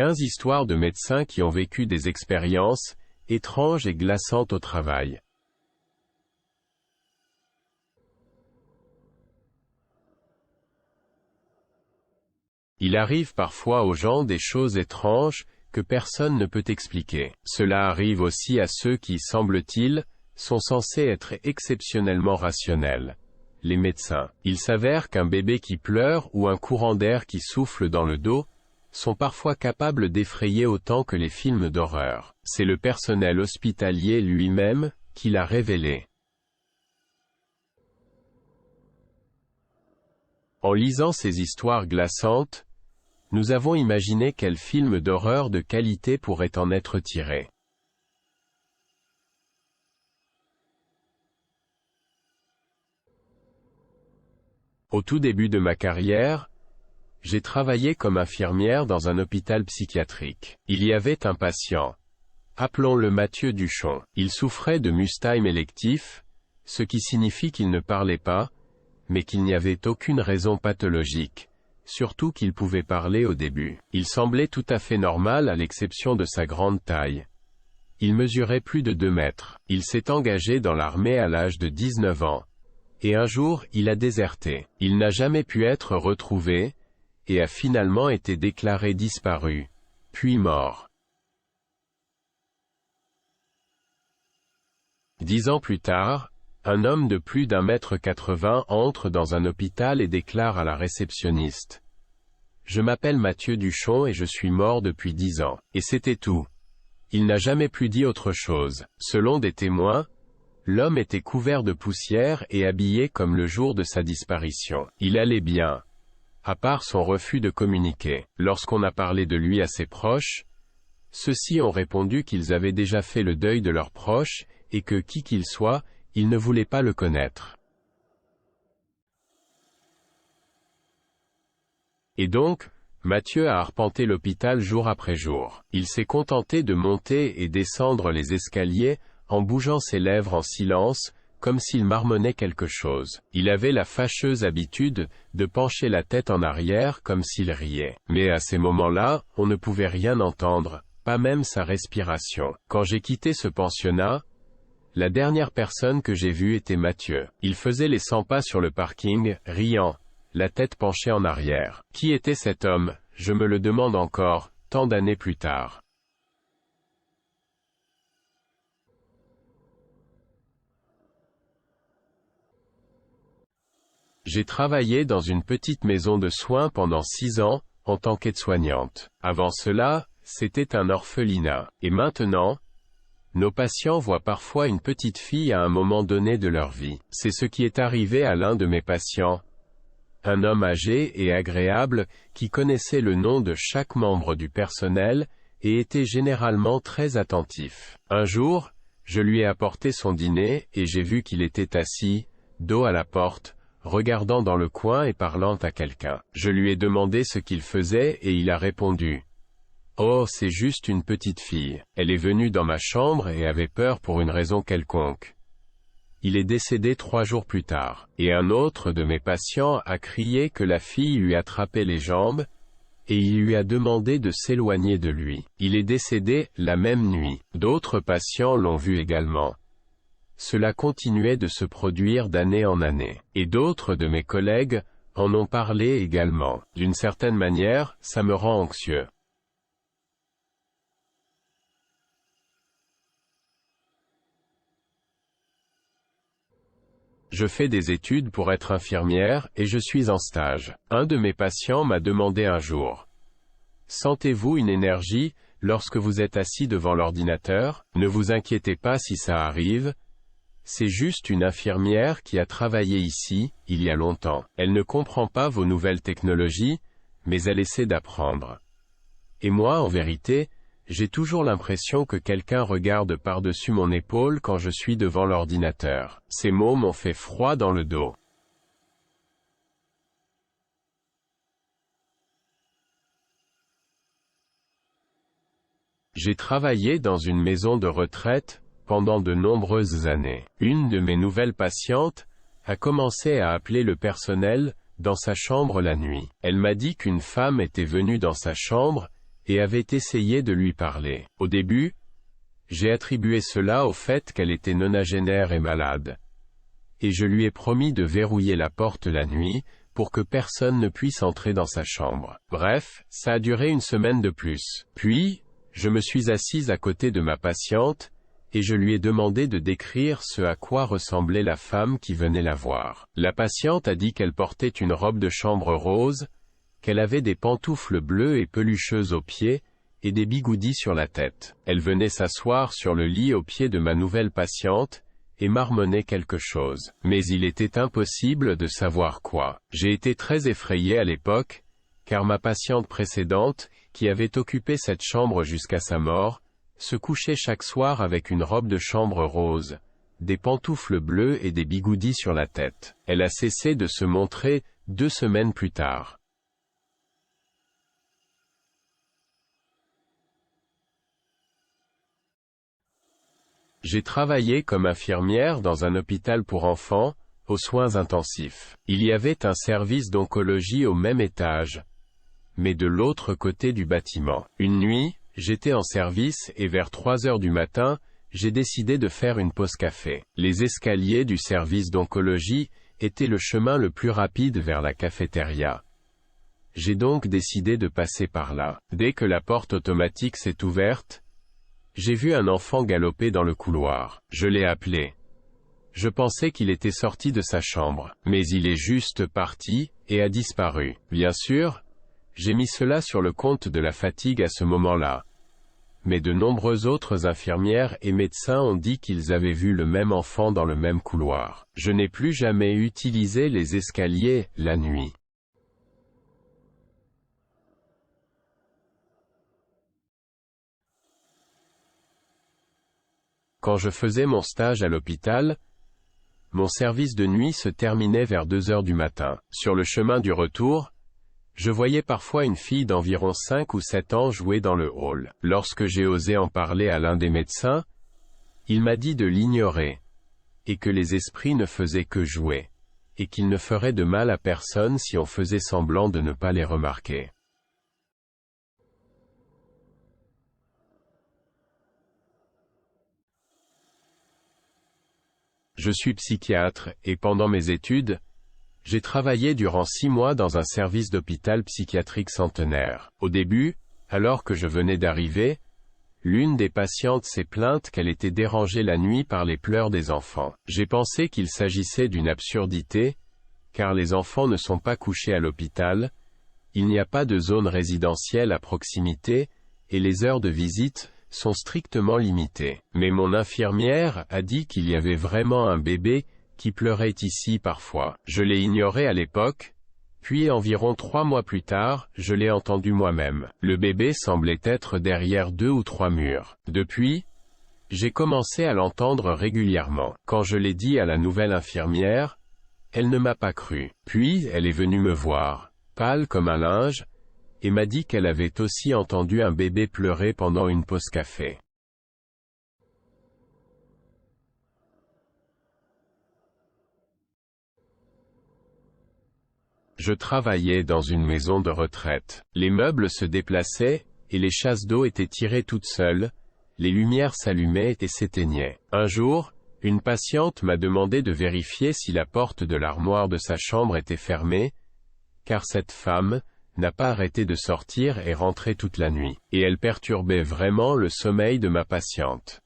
15 histoires de médecins qui ont vécu des expériences étranges et glaçantes au travail. Il arrive parfois aux gens des choses étranges que personne ne peut expliquer. Cela arrive aussi à ceux qui, semble-t-il, sont censés être exceptionnellement rationnels. Les médecins. Il s'avère qu'un bébé qui pleure ou un courant d'air qui souffle dans le dos sont parfois capables d'effrayer autant que les films d'horreur. C'est le personnel hospitalier lui-même qui l'a révélé. En lisant ces histoires glaçantes, nous avons imaginé quel film d'horreur de qualité pourrait en être tiré. Au tout début de ma carrière, j'ai travaillé comme infirmière dans un hôpital psychiatrique. Il y avait un patient. Appelons-le Mathieu Duchon. Il souffrait de Mustime électif, ce qui signifie qu'il ne parlait pas, mais qu'il n'y avait aucune raison pathologique. Surtout qu'il pouvait parler au début. Il semblait tout à fait normal à l'exception de sa grande taille. Il mesurait plus de 2 mètres. Il s'est engagé dans l'armée à l'âge de 19 ans. Et un jour, il a déserté. Il n'a jamais pu être retrouvé, et a finalement été déclaré disparu, puis mort. 10 ans plus tard, un homme de plus d'1,80 m entre dans un hôpital et déclare à la réceptionniste: « Je m'appelle Mathieu Duchon et je suis mort depuis 10 ans. » Et c'était tout. Il n'a jamais plus dit autre chose. Selon des témoins, l'homme était couvert de poussière et habillé comme le jour de sa disparition. Il allait bien, à part son refus de communiquer. Lorsqu'on a parlé de lui à ses proches, ceux-ci ont répondu qu'ils avaient déjà fait le deuil de leurs proches et que qui qu'il soit, ils ne voulaient pas le connaître. Et donc, Mathieu a arpenté l'hôpital jour après jour. Il s'est contenté de monter et descendre les escaliers, en bougeant ses lèvres en silence, comme s'il marmonnait quelque chose. Il avait la fâcheuse habitude de pencher la tête en arrière comme s'il riait. Mais à ces moments-là, on ne pouvait rien entendre, pas même sa respiration. Quand j'ai quitté ce pensionnat, la dernière personne que j'ai vue était Mathieu. Il faisait les 100 pas sur le parking, riant, la tête penchée en arrière. Qui était cet homme? Je me le demande encore, tant d'années plus tard. J'ai travaillé dans une petite maison de soins pendant 6 ans, en tant qu'aide-soignante. Avant cela, c'était un orphelinat. Et maintenant, nos patients voient parfois une petite fille à un moment donné de leur vie. C'est ce qui est arrivé à l'un de mes patients. Un homme âgé et agréable, qui connaissait le nom de chaque membre du personnel, et était généralement très attentif. Un jour, je lui ai apporté son dîner, et j'ai vu qu'il était assis, dos à la porte, regardant dans le coin et parlant à quelqu'un. Je lui ai demandé ce qu'il faisait et il a répondu: « Oh, c'est juste une petite fille. Elle est venue dans ma chambre et avait peur pour une raison quelconque. » Il est décédé 3 jours plus tard. Et un autre de mes patients a crié que la fille lui attrapait les jambes, et il lui a demandé de s'éloigner de lui. Il est décédé la même nuit. D'autres patients l'ont vu également. Cela continuait de se produire d'année en année. Et d'autres de mes collègues en ont parlé également. D'une certaine manière, ça me rend anxieux. Je fais des études pour être infirmière et je suis en stage. Un de mes patients m'a demandé un jour: « Sentez-vous une énergie lorsque vous êtes assis devant l'ordinateur? Ne vous inquiétez pas si ça arrive. C'est juste une infirmière qui a travaillé ici, il y a longtemps. Elle ne comprend pas vos nouvelles technologies, mais elle essaie d'apprendre. » Et moi, en vérité, j'ai toujours l'impression que quelqu'un regarde par-dessus mon épaule quand je suis devant l'ordinateur. Ces mots m'ont fait froid dans le dos. J'ai travaillé dans une maison de retraite pendant de nombreuses années. Une de mes nouvelles patientes a commencé à appeler le personnel dans sa chambre la nuit. Elle m'a dit qu'une femme était venue dans sa chambre et avait essayé de lui parler. Au début, j'ai attribué cela au fait qu'elle était nonagénaire et malade. Et je lui ai promis de verrouiller la porte la nuit, pour que personne ne puisse entrer dans sa chambre. Bref, ça a duré une semaine de plus. Puis, je me suis assise à côté de ma patiente, et je lui ai demandé de décrire ce à quoi ressemblait la femme qui venait la voir. La patiente a dit qu'elle portait une robe de chambre rose, qu'elle avait des pantoufles bleues et pelucheuses aux pieds, et des bigoudis sur la tête. Elle venait s'asseoir sur le lit aux pieds de ma nouvelle patiente, et marmonnait quelque chose. Mais il était impossible de savoir quoi. J'ai été très effrayé à l'époque, car ma patiente précédente, qui avait occupé cette chambre jusqu'à sa mort, se couchait chaque soir avec une robe de chambre rose, des pantoufles bleues et des bigoudis sur la tête. Elle a cessé de se montrer 2 semaines plus tard. J'ai travaillé comme infirmière dans un hôpital pour enfants, aux soins intensifs. Il y avait un service d'oncologie au même étage, mais de l'autre côté du bâtiment. Une nuit, j'étais en service et vers 3 heures du matin, j'ai décidé de faire une pause café. Les escaliers du service d'oncologie étaient le chemin le plus rapide vers la cafétéria. J'ai donc décidé de passer par là. Dès que la porte automatique s'est ouverte, j'ai vu un enfant galoper dans le couloir. Je l'ai appelé. Je pensais qu'il était sorti de sa chambre, mais il est juste parti, et a disparu. Bien sûr, j'ai mis cela sur le compte de la fatigue à ce moment-là. Mais de nombreuses autres infirmières et médecins ont dit qu'ils avaient vu le même enfant dans le même couloir. Je n'ai plus jamais utilisé les escaliers, la nuit. Quand je faisais mon stage à l'hôpital, mon service de nuit se terminait vers 2 heures du matin. Sur le chemin du retour, je voyais parfois une fille d'environ 5 ou 7 ans jouer dans le hall. Lorsque j'ai osé en parler à l'un des médecins, il m'a dit de l'ignorer, et que les esprits ne faisaient que jouer, et qu'ils ne feraient de mal à personne si on faisait semblant de ne pas les remarquer. Je suis psychiatre, et pendant mes études, j'ai travaillé durant 6 mois dans un service d'hôpital psychiatrique centenaire. Au début, alors que je venais d'arriver, l'une des patientes s'est plainte qu'elle était dérangée la nuit par les pleurs des enfants. J'ai pensé qu'il s'agissait d'une absurdité, car les enfants ne sont pas couchés à l'hôpital, il n'y a pas de zone résidentielle à proximité, et les heures de visite sont strictement limitées. Mais mon infirmière a dit qu'il y avait vraiment un bébé qui pleurait ici parfois. Je l'ai ignoré à l'époque, puis environ 3 mois plus tard, je l'ai entendu moi-même. Le bébé semblait être derrière 2 ou 3 murs. Depuis, j'ai commencé à l'entendre régulièrement. Quand je l'ai dit à la nouvelle infirmière, elle ne m'a pas cru. Puis, elle est venue me voir, pâle comme un linge, et m'a dit qu'elle avait aussi entendu un bébé pleurer pendant une pause café. Je travaillais dans une maison de retraite. Les meubles se déplaçaient, et les chasses d'eau étaient tirées toutes seules, les lumières s'allumaient et s'éteignaient. Un jour, une patiente m'a demandé de vérifier si la porte de l'armoire de sa chambre était fermée, car cette femme n'a pas arrêté de sortir et rentrer toute la nuit, et elle perturbait vraiment le sommeil de ma patiente.